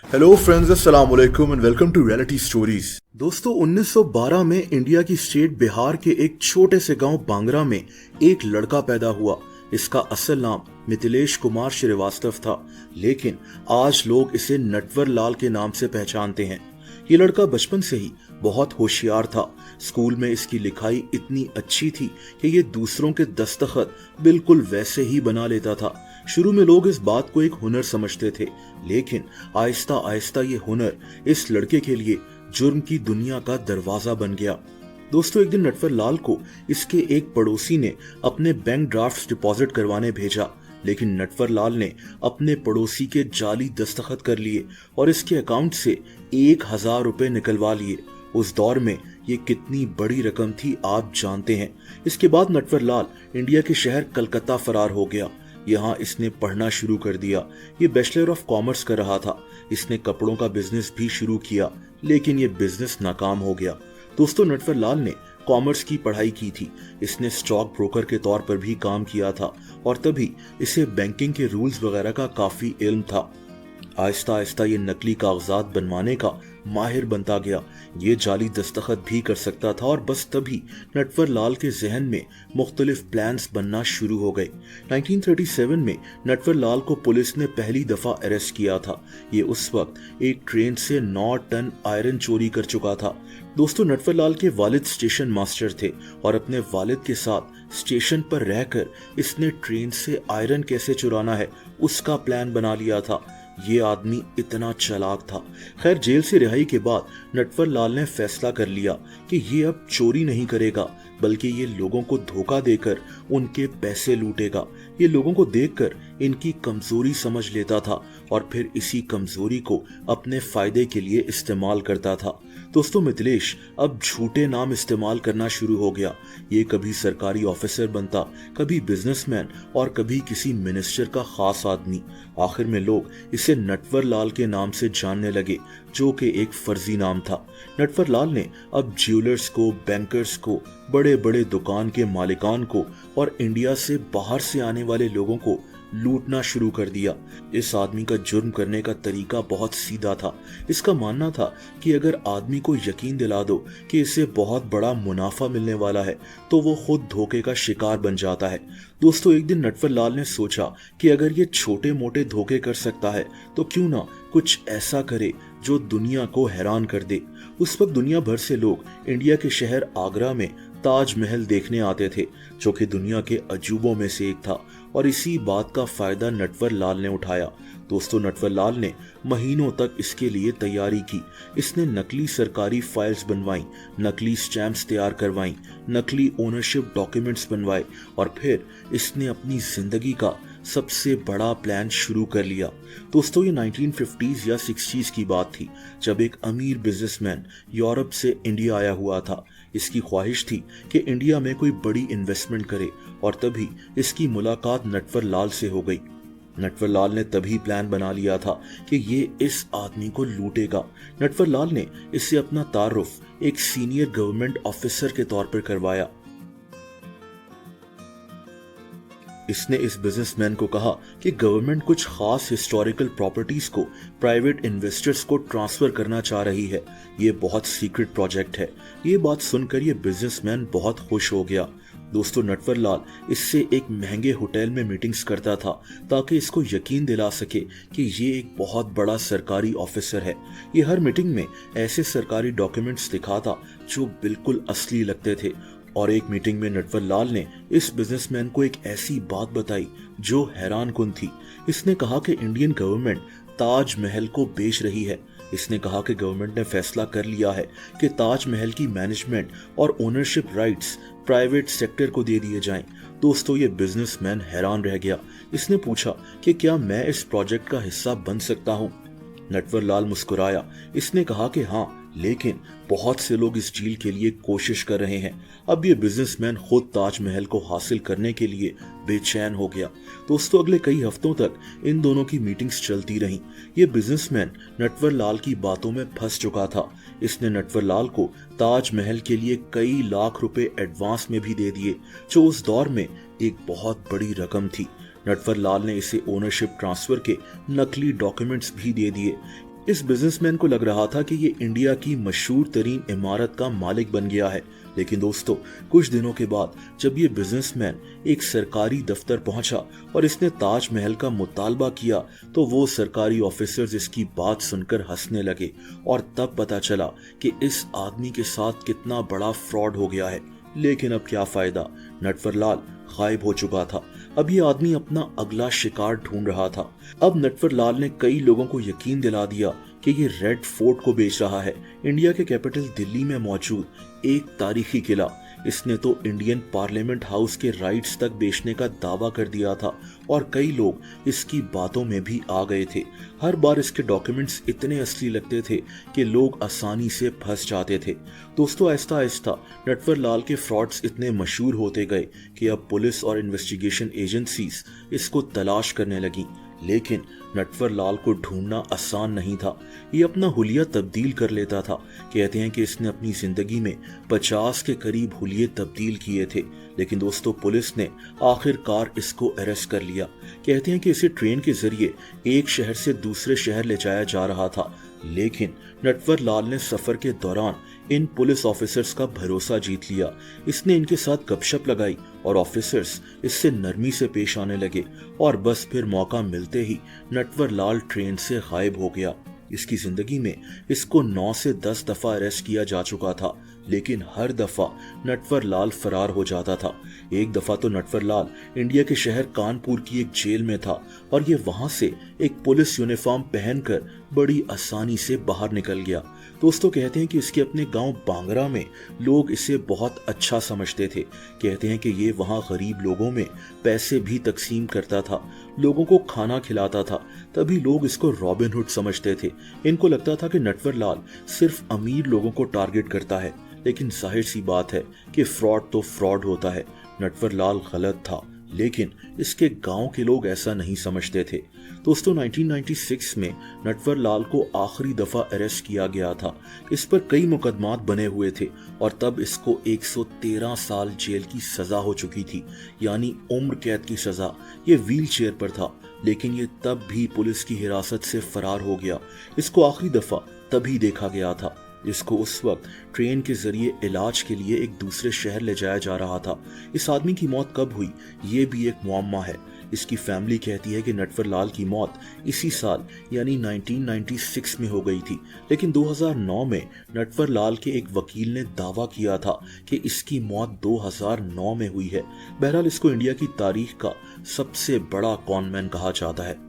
Hello friends, अस्सलाम वालेकुम and welcome to reality stories. दोस्तों, 1912 में इंडिया की स्टेट बिहार के एक छोटे से गांव बांगरा में एक लड़का पैदा हुआ। इसका असल नाम मिथिलेश कुमार श्रीवास्तव था, लेकिन आज लोग इसे नटवर लाल के नाम से पहचानते हैं। ये लड़का बचपन से ही बहुत होशियार था। स्कूल में इसकी लिखाई इतनी अच्छी थी कि ये दूसरों के दस्तखत बिल्कुल वैसे ही बना लेता था। शुरू में लोग इस बात को एक हुनर समझते थे, लेकिन आहिस्ता आहिस्ता ये हुनर इस लड़के के लिए जुर्म की दुनिया का दरवाजा बन गया। दोस्तों, एक दिन नटवर लाल को इसके एक पड़ोसी ने अपने बैंक ड्राफ्ट डिपॉजिट करवाने भेजा, लेकिन नटवर लाल ने अपने पड़ोसी के जाली दस्तखत कर लिए और इसके अकाउंट से 1000 रुपए निकलवा लिए। उस दौर में ये कितनी बड़ी रकम थी आप जानते हैं। इसके बाद नटवर लाल इंडिया के शहर कलकत्ता फरार हो गया। यहाँ इसने पढ़ना शुरू कर दिया। ये बैचलर ऑफ कॉमर्स कर रहा था। इसने कपड़ों का बिजनेस भी शुरू किया, लेकिन ये बिजनेस नाकाम हो गया। दोस्तों, नटवर लाल ने कॉमर्स की पढ़ाई की थी। इसने स्टॉक ब्रोकर के तौर पर भी काम किया था और तभी इसे बैंकिंग के रूल्स वगैरह का काफी इल्म था। आहिस्ता आहिस्ता ये नकली कागजात बनवाने का माहिर बनता गया। ये जाली दस्तखत भी कर सकता था और बस तभी नटवर लाल के जहन में मुख्तलिफ प्लान्स बनना शुरू हो गए। 1937 में नटवर लाल को पुलिस ने पहली दफा अरेस्ट किया था। ये उस वक्त एक ट्रेन से 9 टन आयरन चोरी कर चुका था। दोस्तों, नटवर लाल के वालिद स्टेशन मास्टर थे और अपने वालिद के साथ स्टेशन पर रहकर इसने ट्रेन से आयरन कैसे चुराना है उसका प्लान बना लिया था। ये आदमी इतना चालाक था। खैर, जेल से रिहाई के बाद नटवर लाल ने फैसला कर लिया कि ये अब चोरी नहीं करेगा, बल्कि ये लोगों को धोखा देकर उनके पैसे लूटेगा। ये लोगों को देखकर इनकी कमजोरी समझ लेता था और फिर इसी कमजोरी को अपने फायदे के लिए इस्तेमाल करता था। दोस्तों, मिथिलेश अब झूठे नाम इस्तेमाल करना शुरू हो गया। ये कभी सरकारी ऑफिसर बनता, कभी बिजनेसमैन और कभी किसी मिनिस्टर का खास आदमी। आखिर में लोग इसे नटवर लाल के नाम से जानने लगे, जो कि एक फर्जी नाम था। नटवर लाल ने अब ज्वेलर्स को, बैंकर्स को, बड़े बड़े दुकान के मालिकान को और इंडिया से बाहर से आने वाले लोगों को लूटना शुरू कर दिया। इस आदमी का जुर्म करने का तरीका बहुत सीधा था। इसका मानना था कि अगर आदमी को यकीन दिला दो कि इसे बहुत बड़ा मुनाफा मिलने वाला है, तो वो खुद धोखे का शिकार बन जाता है। दोस्तों, एक दिन नटवर लाल ने सोचा कि अगर ये छोटे मोटे धोखे कर सकता है, तो क्यों ना कुछ ऐसा करे जो दुनिया को हैरान कर दे। उस वक्त दुनिया भर से लोग इंडिया के शहर आगरा में ताजमहल देखने आते थे, जो कि दुनिया के अजूबों में से एक था, और इसी बात का फायदा नटवर लाल ने उठाया। दोस्तों, नटवर लाल ने महीनों तक इसके लिए तैयारी की। इसने नकली सरकारी फाइल्स बनवाई, नकली स्टैम्प्स तैयार करवाई, नकली ओनरशिप डॉक्यूमेंट्स बनवाए और फिर इसने अपनी जिंदगी का सबसे बड़ा प्लान शुरू कर लिया। दोस्तों, ये 1950s या 60s की बात थी, जब एक अमीर बिजनेसमैन यूरोप से इंडिया आया हुआ था। इसकी ख्वाहिश थी कि इंडिया में कोई बड़ी इन्वेस्टमेंट करे और तभी इसकी मुलाकात नटवर लाल से हो गई। नटवर लाल ने तभी प्लान बना लिया था कि ये इस आदमी को लूटेगा। नटवर लाल ने इससे अपना तारुफ एक सीनियर गवर्नमेंट ऑफिसर के तौर पर करवाया। इसने इस बिजनेसमैन को कहा कि गवर्नमेंट कुछ खास हिस्टोरिकल प्रॉपर्टीज को प्राइवेट इन्वेस्टर्स को ट्रांसफर करना चाह रही है। ये बहुत सीक्रेट प्रोजेक्ट है। ये बात सुनकर ये बिजनेसमैन बहुत खुश हो गया। दोस्तों, नटवर लाल इससे एक महंगे होटल में मीटिंग्स करता था ताकि इसको यकीन दिला सके कि ये एक बहुत बड़ा सरकारी ऑफिसर है। ये हर मीटिंग में ऐसे सरकारी डॉक्यूमेंट्स दिखाता जो बिल्कुल असली लगते थे। और एक मीटिंग में नटवर लाल ने इस बिजनेसमैन को एक ऐसी बात बताई जो हैरानकुन थी। इसने कहा कि इंडियन गवर्नमेंट ताजमहल को बेच रही है। इसने कहा कि गवर्नमेंट ने फैसला कर लिया है कि ताजमहल की मैनेजमेंट और ओनरशिप राइट्स प्राइवेट सेक्टर को दे दिए जाएं। दोस्तों, ये बिजनेसमैन हैरान रह गया। इसने पूछा कि क्या मैं इस प्रोजेक्ट का हिस्सा बन सकता हूँ। नटवर लाल मुस्कुराया। इसने कहा कि हाँ, लेकिन बहुत से लोग इस डील के लिए कोशिश कर रहे हैं। अब ये बिजनेसमैन खुद ताजमहल को हासिल करने के लिए बेचैन हो गया। दोस्तों, अगले कई हफ्तों तक इन दोनों की मीटिंग्स चलती रहीं। ये बिजनेसमैन नटवर लाल की बातों में फंस चुका था। इसने नटवर लाल को ताजमहल के लिए कई लाख रुपए एडवांस में भी दे दिए, जो उस दौर में एक बहुत बड़ी रकम थी। नटवर लाल ने इसे ओनरशिप ट्रांसफर के नकली डॉक्यूमेंट्स भी दे दिए। इस बिजनेसमैन को लग रहा था कि ये इंडिया की मशहूर तरीन इमारत का मालिक बन गया है। लेकिन दोस्तों, कुछ दिनों के बाद जब ये बिजनेसमैन एक सरकारी दफ्तर पहुंचा और इसने ताजमहल का मुतालबा किया तो वो सरकारी ऑफिसर्स इसकी बात सुनकर हंसने लगे और तब पता चला कि इस आदमी के साथ कितना बड़ा फ्रॉड हो गया है। लेकिन अब क्या फायदा, नटवरलाल गायब हो चुका था। अब ये आदमी अपना अगला शिकार ढूंढ रहा था। अब नटवरलाल ने कई लोगों को यकीन दिला दिया कि ये रेड फोर्ट को बेच रहा है, इंडिया के कैपिटल दिल्ली में मौजूद एक तारीखी किला। इसने तो इंडियन पार्लियामेंट हाउस के राइट्स तक बेचने का दावा कर दिया था और कई लोग इसकी बातों में भी आ गए थे। हर बार इसके डॉक्यूमेंट्स इतने असली लगते थे कि लोग आसानी से फंस जाते थे। दोस्तों, आहिस्ता आहिस्ता नटवरलाल के फ्रॉड्स इतने मशहूर होते गए कि अब पुलिस और इन्वेस्टिगेशन एजेंसीज इसको तलाश करने लगी। लेकिन नटवरलाल को ढूंढना आसान नहीं था। ये अपना हुलिया तब्दील कर लेता था। कहते हैं कि इसने अपनी जिंदगी में 50 के करीब हुलिये तब्दील किए थे। लेकिन दोस्तों, पुलिस ने आखिरकार इसको अरेस्ट कर लिया। कहते हैं कि इसे ट्रेन के जरिए एक शहर से दूसरे शहर ले जाया जा रहा था। लेकिन नटवरलाल ने सफर के दौरान इन पुलिस ऑफिसर्स का भरोसा जीत लिया। इसने इनके साथ गपशप लगाई और ऑफिसर्स इससे नरमी से पेश आने लगे और बस फिर मौका मिलते ही नटवरलाल ट्रेन से गायब हो गया। इसकी जिंदगी में इसको 9 से 10 दफा अरेस्ट किया जा चुका था, लेकिन हर दफा नटवरलाल फरार हो जाता था। एक दफा तो नटवरलाल इंडिया के शहर कानपुर की एक जेल में था और ये वहां से एक पुलिस यूनिफॉर्म पहनकर बड़ी आसानी से बाहर निकल गया। दोस्तों, कहते हैं कि इसके अपने गांव बांगरा में लोग इसे बहुत अच्छा समझते थे। कहते हैं कि ये वहां गरीब लोगों में पैसे भी तकसीम करता था, लोगों को खाना खिलाता था। तभी लोग इसको रॉबिन हुड समझते थे। इनको लगता था कि नटवरलाल सिर्फ अमीर लोगों को टारगेट करता है। लेकिन जाहिर सी बात है कि फ्रॉड तो फ्रॉड होता है। नटवरलाल गलत था, लेकिन इसके गांव के लोग ऐसा नहीं समझते थे। दोस्तों, 1996 में नटवरलाल को आखिरी दफा अरेस्ट किया गया था। इस पर कई मुकदमात बने हुए थे और तब इसको 113 साल जेल की सजा हो चुकी थी, यानी उम्र कैद की सजा। ये व्हील चेयर पर था, लेकिन ये तब भी पुलिस की हिरासत से फरार हो गया। इसको आखिरी दफा तभी देखा गया था। इसको उस वक्त ट्रेन के जरिए इलाज के लिए एक दूसरे शहर ले जाया जा रहा था। इस आदमी की मौत कब हुई, ये भी एक मुअम्मा है। इसकी फैमिली कहती है कि नटवरलाल की मौत इसी साल यानी 1996 में हो गई थी। लेकिन 2009 में नटवरलाल के एक वकील ने दावा किया था कि इसकी मौत 2009 में हुई है। बहरहाल इसको इंडिया की तारीख का सबसे बड़ा कॉनमैन कहा जाता है।